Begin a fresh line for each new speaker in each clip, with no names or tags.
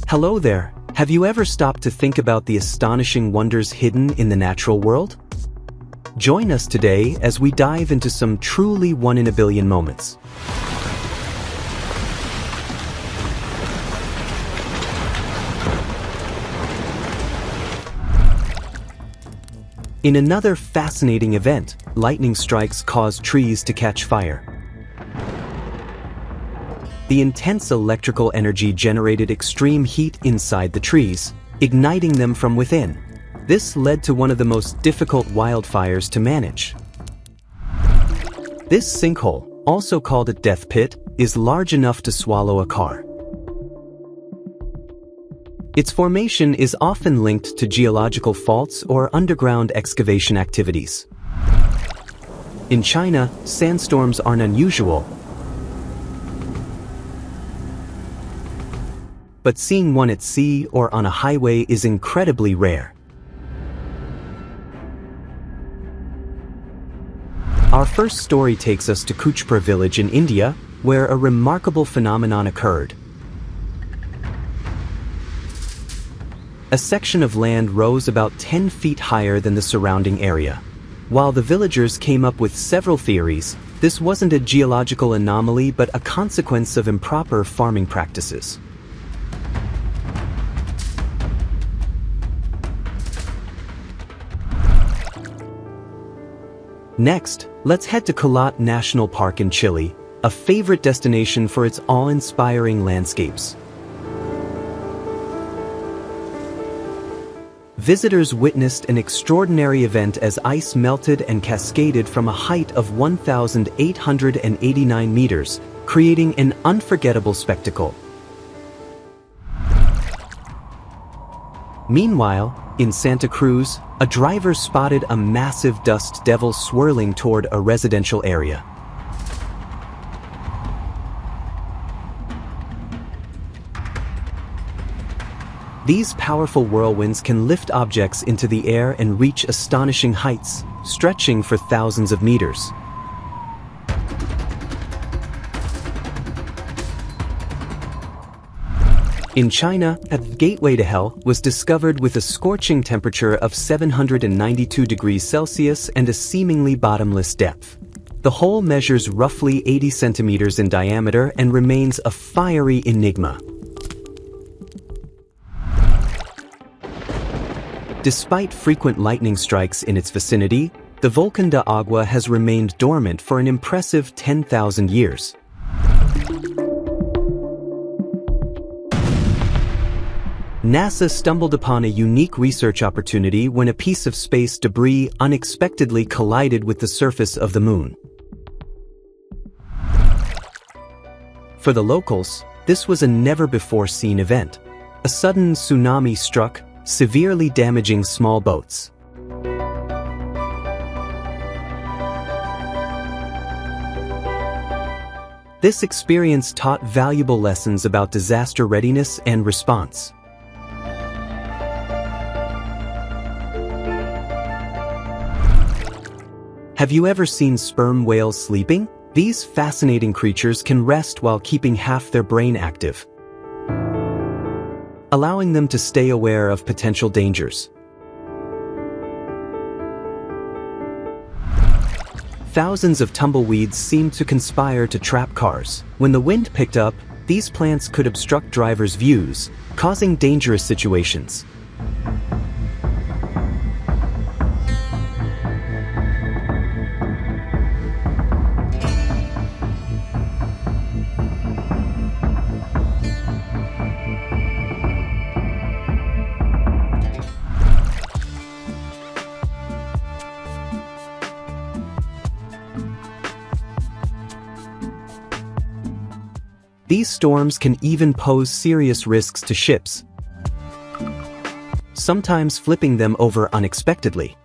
Hello there. Have you ever stopped to think about the astonishing wonders hidden in the natural world? Join us today as we dive into some truly one-in-a-billion moments. In another fascinating event, lightning strikes cause trees to catch fire. The intense electrical energy generated extreme heat inside the trees, igniting them from within. This led to one of the most difficult wildfires to manage. This sinkhole, also called a death pit, is large enough to swallow a car. Its formation is often linked to geological faults or underground excavation activities. In China, sandstorms aren't unusual, but seeing one at sea or on a highway is incredibly rare. Our first story takes us to Kuchpur village in India, where a remarkable phenomenon occurred. A section of land rose about 10 feet higher than the surrounding area. While the villagers came up with several theories, this wasn't a geological anomaly but a consequence of improper farming practices. Next, let's head to Kulat National Park in Chile, a favorite destination for its awe-inspiring landscapes. Visitors witnessed an extraordinary event as ice melted and cascaded from a height of 1,889 meters, creating an unforgettable spectacle. Meanwhile, in Santa Cruz, a driver spotted a massive dust devil swirling toward a residential area. These powerful whirlwinds can lift objects into the air and reach astonishing heights, stretching for thousands of meters. In China, a gateway to hell was discovered with a scorching temperature of 792 degrees Celsius and a seemingly bottomless depth. The hole measures roughly 80 centimeters in diameter and remains a fiery enigma. Despite frequent lightning strikes in its vicinity, the Volcán de Agua has remained dormant for an impressive 10,000 years. NASA stumbled upon a unique research opportunity when a piece of space debris unexpectedly collided with the surface of the moon. For the locals, this was a never-before-seen event. A sudden tsunami struck, severely damaging small boats. This experience taught valuable lessons about disaster readiness and response. Have you ever seen sperm whales sleeping? These fascinating creatures can rest while keeping half their brain active, allowing them to stay aware of potential dangers. Thousands of tumbleweeds seemed to conspire to trap cars. When the wind picked up, these plants could obstruct drivers' views, causing dangerous situations. These storms can even pose serious risks to ships, sometimes flipping them over unexpectedly.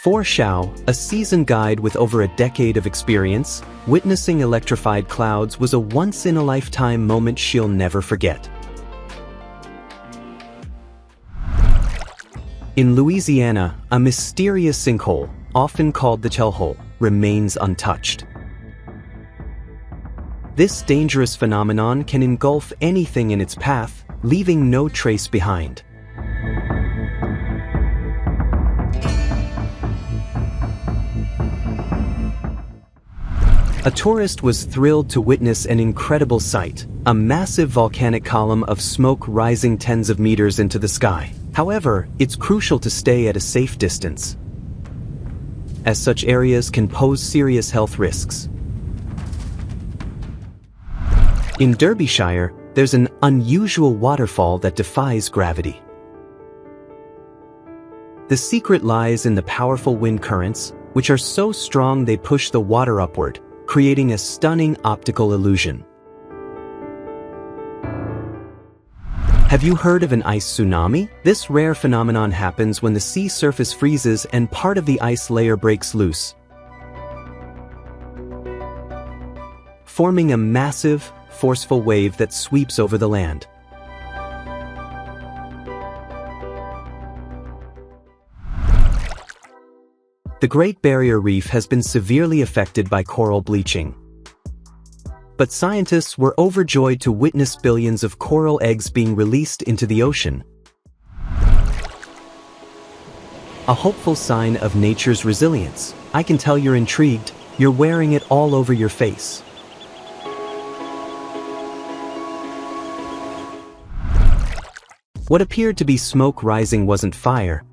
For Xiao, a seasoned guide with over a decade of experience, witnessing electrified clouds was a once-in-a-lifetime moment she'll never forget. In Louisiana, a mysterious sinkhole, often called the tailhole, remains untouched. This dangerous phenomenon can engulf anything in its path, leaving no trace behind. A tourist was thrilled to witness an incredible sight, a massive volcanic column of smoke rising tens of meters into the sky. However, it's crucial to stay at a safe distance, as such areas can pose serious health risks. In Derbyshire, there's an unusual waterfall that defies gravity. The secret lies in the powerful wind currents, which are so strong they push the water upward, creating a stunning optical illusion. Have you heard of an ice tsunami? This rare phenomenon happens when the sea surface freezes and part of the ice layer breaks loose, forming a massive, forceful wave that sweeps over the land. The Great Barrier Reef has been severely affected by coral bleaching. But scientists were overjoyed to witness billions of coral eggs being released into the ocean. A hopeful sign of nature's resilience. I can tell you're intrigued. You're wearing it all over your face. What appeared to be smoke rising wasn't fire.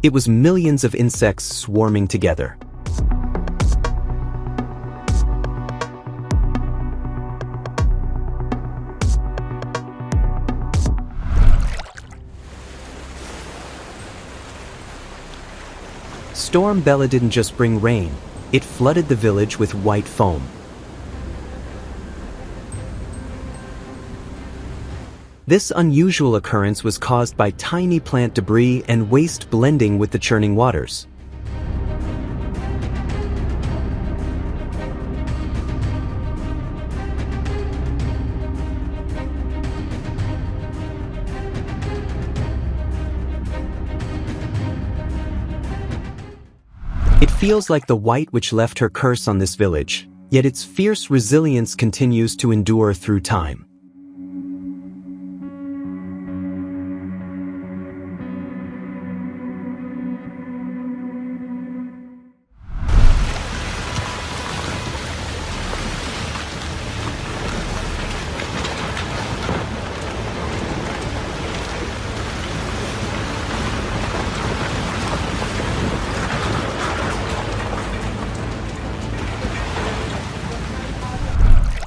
It was millions of insects swarming together. Storm Bella didn't just bring rain, it flooded the village with white foam. This unusual occurrence was caused by tiny plant debris and waste blending with the churning waters. It feels like the white witch left her curse on this village, yet its fierce resilience continues to endure through time.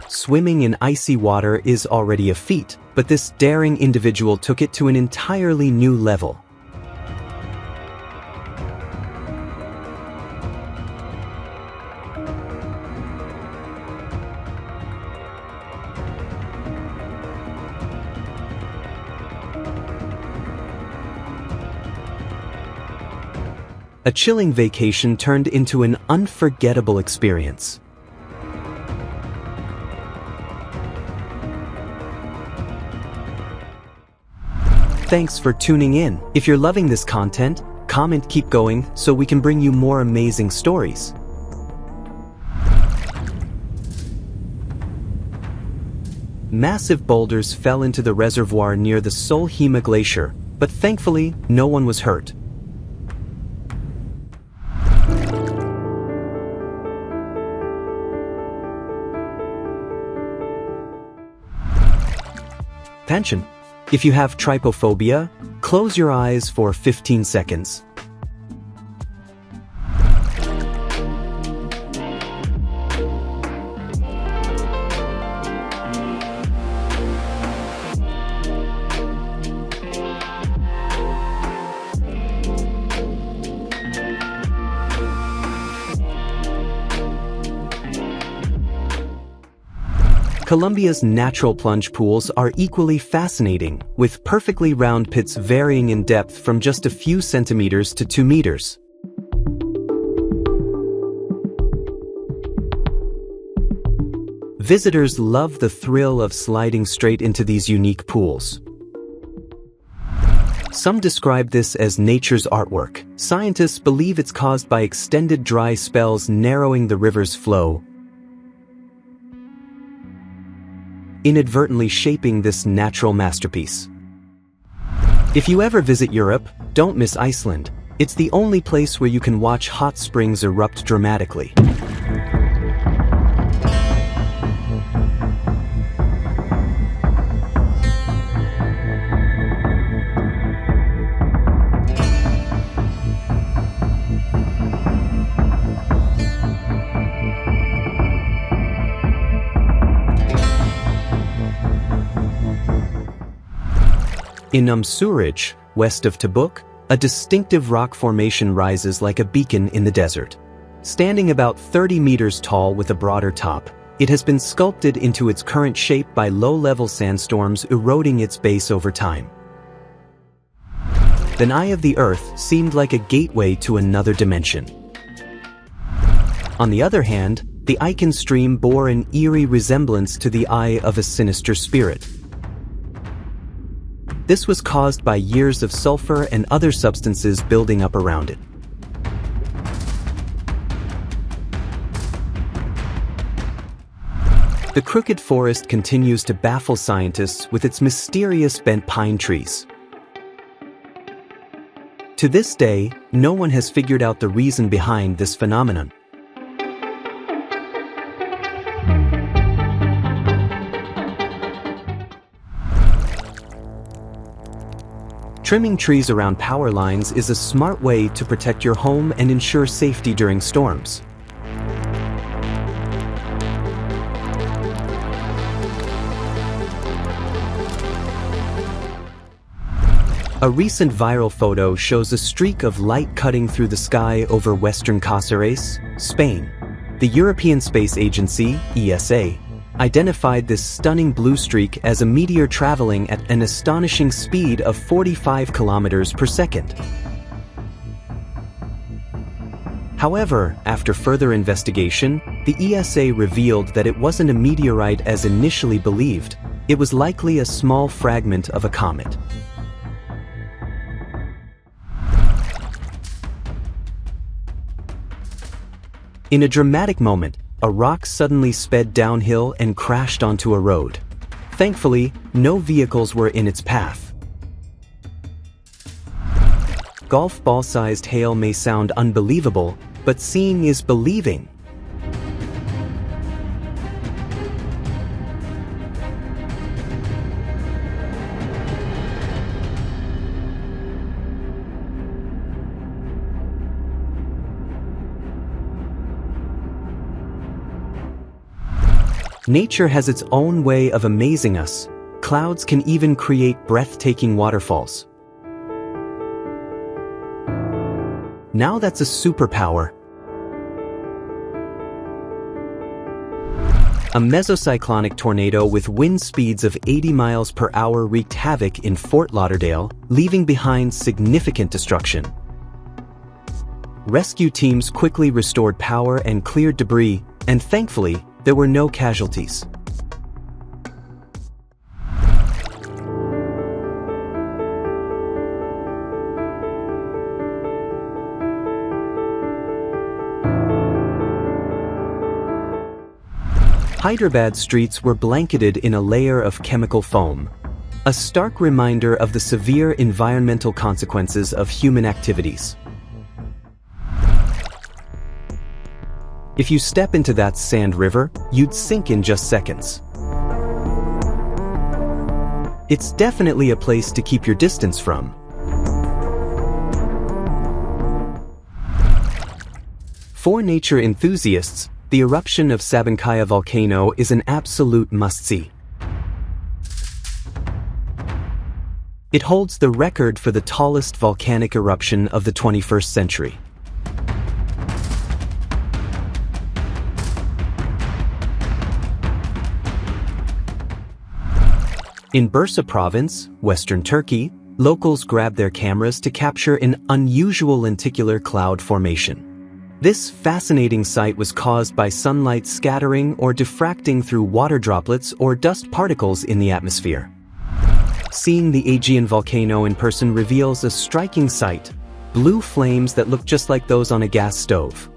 Swimming in icy water is already a feat, but this daring individual took it to an entirely new level. A chilling vacation turned into an unforgettable experience. Thanks for tuning in. If you're loving this content, comment keep going so we can bring you more amazing stories. Massive boulders fell into the reservoir near the Solheima Glacier, but thankfully, no one was hurt. Attention! If you have trypophobia, close your eyes for 15 seconds. Colombia's natural plunge pools are equally fascinating, with perfectly round pits varying in depth from just a few centimeters to 2 meters. Visitors love the thrill of sliding straight into these unique pools. Some describe this as nature's artwork. Scientists believe it's caused by extended dry spells narrowing the river's flow, inadvertently shaping this natural masterpiece. If you ever visit Europe, don't miss Iceland. It's the only place where you can watch hot springs erupt dramatically. In Suraj, west of Tabuk, a distinctive rock formation rises like a beacon in the desert. Standing about 30 meters tall with a broader top, it has been sculpted into its current shape by low-level sandstorms eroding its base over time. The eye of the Earth seemed like a gateway to another dimension. On the other hand, the Icon stream bore an eerie resemblance to the eye of a sinister spirit. This was caused by years of sulfur and other substances building up around it. The crooked forest continues to baffle scientists with its mysterious bent pine trees. To this day, no one has figured out the reason behind this phenomenon. Trimming trees around power lines is a smart way to protect your home and ensure safety during storms. A recent viral photo shows a streak of light cutting through the sky over western Cáceres, Spain. The European Space Agency, ESA, identified this stunning blue streak as a meteor traveling at an astonishing speed of 45 kilometers per second. However, after further investigation, the ESA revealed that it wasn't a meteorite as initially believed. It was likely a small fragment of a comet. In a dramatic moment, a rock suddenly sped downhill and crashed onto a road. Thankfully, no vehicles were in its path. Golf ball-sized hail may sound unbelievable, but seeing is believing. Nature has its own way of amazing us. Clouds can even create breathtaking waterfalls. Now that's a superpower. A mesocyclonic tornado with wind speeds of 80 miles per hour wreaked havoc in Fort Lauderdale, leaving behind significant destruction. Rescue teams quickly restored power and cleared debris, and thankfully, there were no casualties. Hyderabad's streets were blanketed in a layer of chemical foam, a stark reminder of the severe environmental consequences of human activities. If you step into that sand river, you'd sink in just seconds. It's definitely a place to keep your distance from. For nature enthusiasts, the eruption of Sabancaya volcano is an absolute must-see. It holds the record for the tallest volcanic eruption of the 21st century. In Bursa province, western Turkey, locals grabbed their cameras to capture an unusual lenticular cloud formation. This fascinating sight was caused by sunlight scattering or diffracting through water droplets or dust particles in the atmosphere. Seeing the Aegean volcano in person reveals a striking sight: blue flames that look just like those on a gas stove.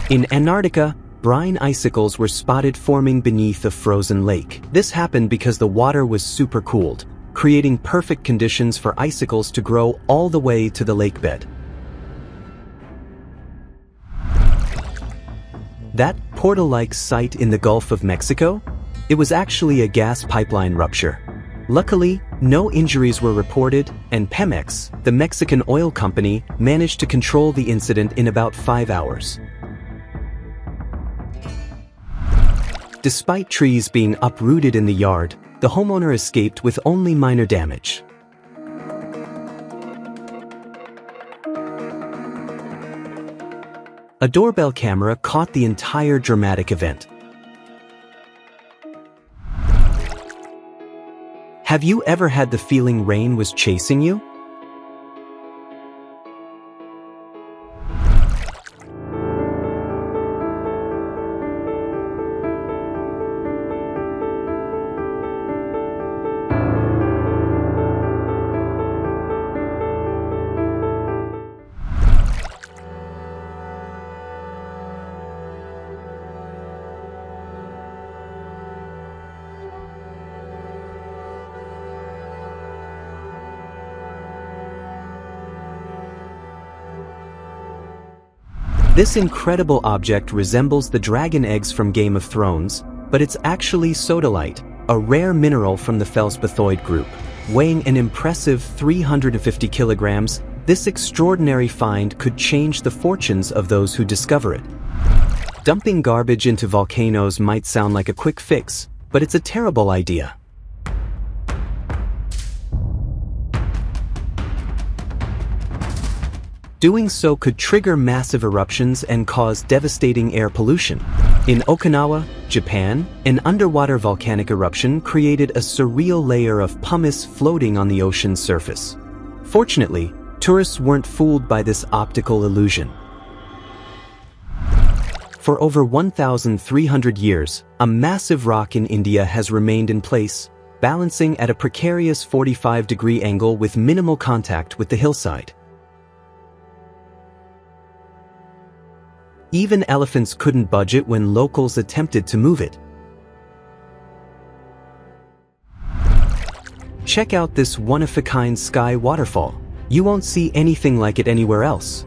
In Antarctica, brine icicles were spotted forming beneath a frozen lake. This happened because the water was supercooled, creating perfect conditions for icicles to grow all the way to the lake bed. That portal-like sight in the Gulf of Mexico? It was actually a gas pipeline rupture. Luckily, no injuries were reported, and Pemex, the Mexican oil company, managed to control the incident in about 5 hours. Despite trees being uprooted in the yard, the homeowner escaped with only minor damage. A doorbell camera caught the entire dramatic event. Have you ever had the feeling rain was chasing you? This incredible object resembles the dragon eggs from Game of Thrones, but it's actually sodalite, a rare mineral from the feldspathoid group. Weighing an impressive 350 kilograms, this extraordinary find could change the fortunes of those who discover it. Dumping garbage into volcanoes might sound like a quick fix, but it's a terrible idea. Doing so could trigger massive eruptions and cause devastating air pollution. In Okinawa, Japan, an underwater volcanic eruption created a surreal layer of pumice floating on the ocean's surface. Fortunately, tourists weren't fooled by this optical illusion. For over 1,300 years, a massive rock in India has remained in place, balancing at a precarious 45-degree angle with minimal contact with the hillside. Even elephants couldn't budge it when locals attempted to move it. Check out this one-of-a-kind sky waterfall. You won't see anything like it anywhere else.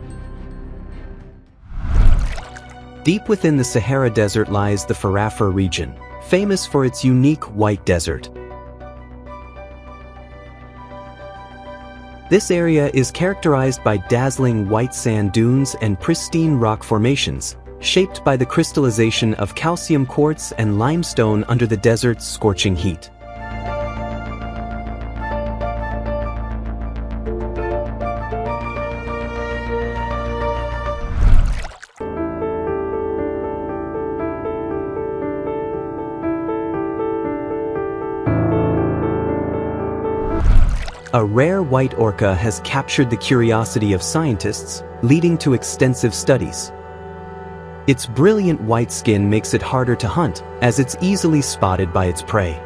Deep within the Sahara Desert lies the Farafra region, famous for its unique white desert. This area is characterized by dazzling white sand dunes and pristine rock formations, shaped by the crystallization of calcium quartz and limestone under the desert's scorching heat. A rare white orca has captured the curiosity of scientists, leading to extensive studies. Its brilliant white skin makes it harder to hunt, as it's easily spotted by its prey.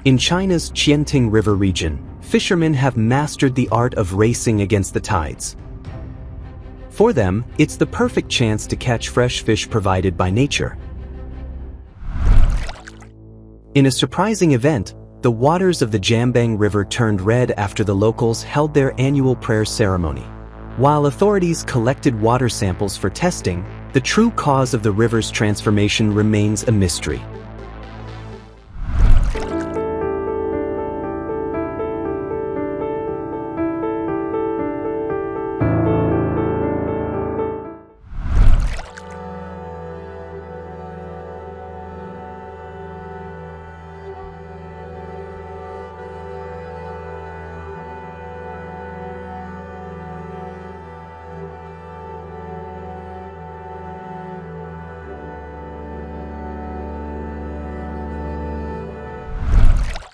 In China's Qianting River region, fishermen have mastered the art of racing against the tides. For them, it's the perfect chance to catch fresh fish provided by nature. In a surprising event, the waters of the Jambang River turned red after the locals held their annual prayer ceremony. While authorities collected water samples for testing, the true cause of the river's transformation remains a mystery.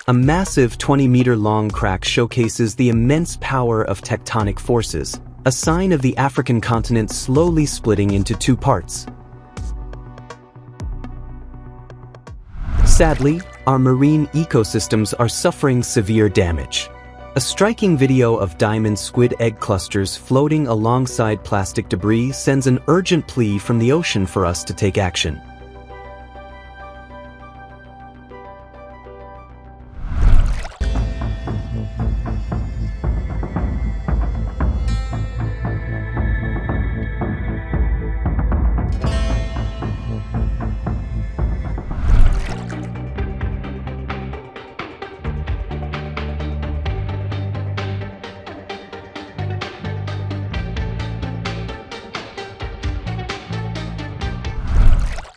A massive 20-meter-long crack showcases the immense power of tectonic forces, a sign of the African continent slowly splitting into two parts. Sadly, our marine ecosystems are suffering severe damage. A striking video of diamond squid egg clusters floating alongside plastic debris sends an urgent plea from the ocean for us to take action.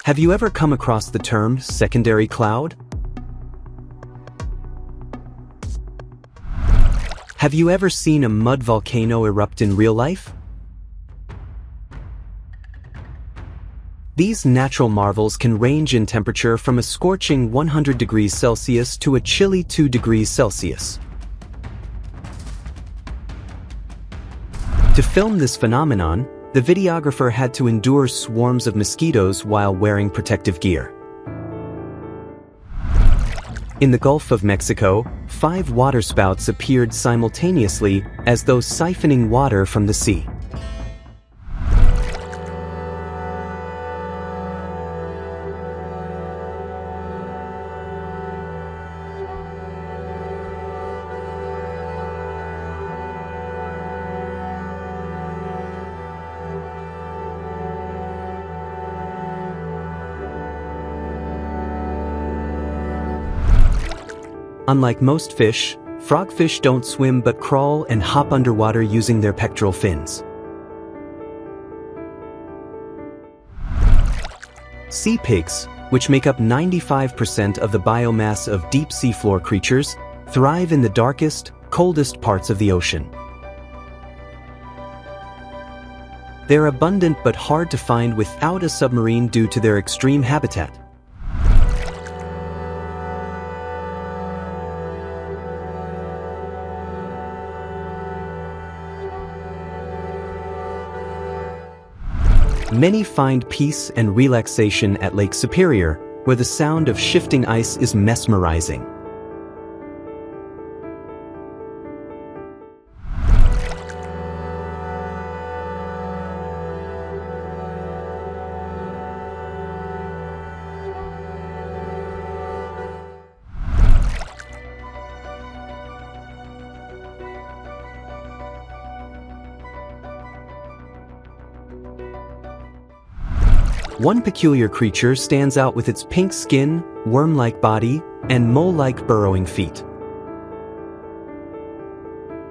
Have you ever come across the term secondary cloud? Have you ever seen a mud volcano erupt in real life? These natural marvels can range in temperature from a scorching 100 degrees Celsius to a chilly 2 degrees Celsius. To film this phenomenon, the videographer had to endure swarms of mosquitoes while wearing protective gear. In the Gulf of Mexico, 5 waterspouts appeared simultaneously as though siphoning water from the sea. Unlike most fish, frogfish don't swim but crawl and hop underwater using their pectoral fins. Sea pigs, which make up 95% of the biomass of deep seafloor creatures, thrive in the darkest, coldest parts of the ocean. They're abundant but hard to find without a submarine due to their extreme habitat. Many find peace and relaxation at Lake Superior, where the sound of shifting ice is mesmerizing. One peculiar creature stands out with its pink skin, worm-like body, and mole-like burrowing feet.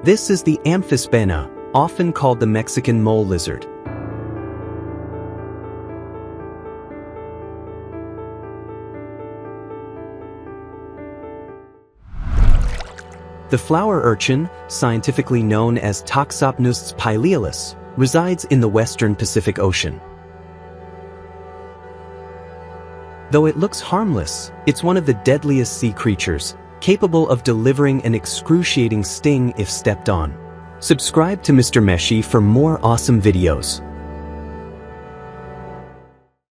This is the amphisbaena, often called the Mexican mole lizard. The flower urchin, scientifically known as Toxopnus pileolus, resides in the western Pacific Ocean. Though it looks harmless, it's one of the deadliest sea creatures, capable of delivering an excruciating sting if stepped on. Subscribe to MrMeshi for more awesome videos.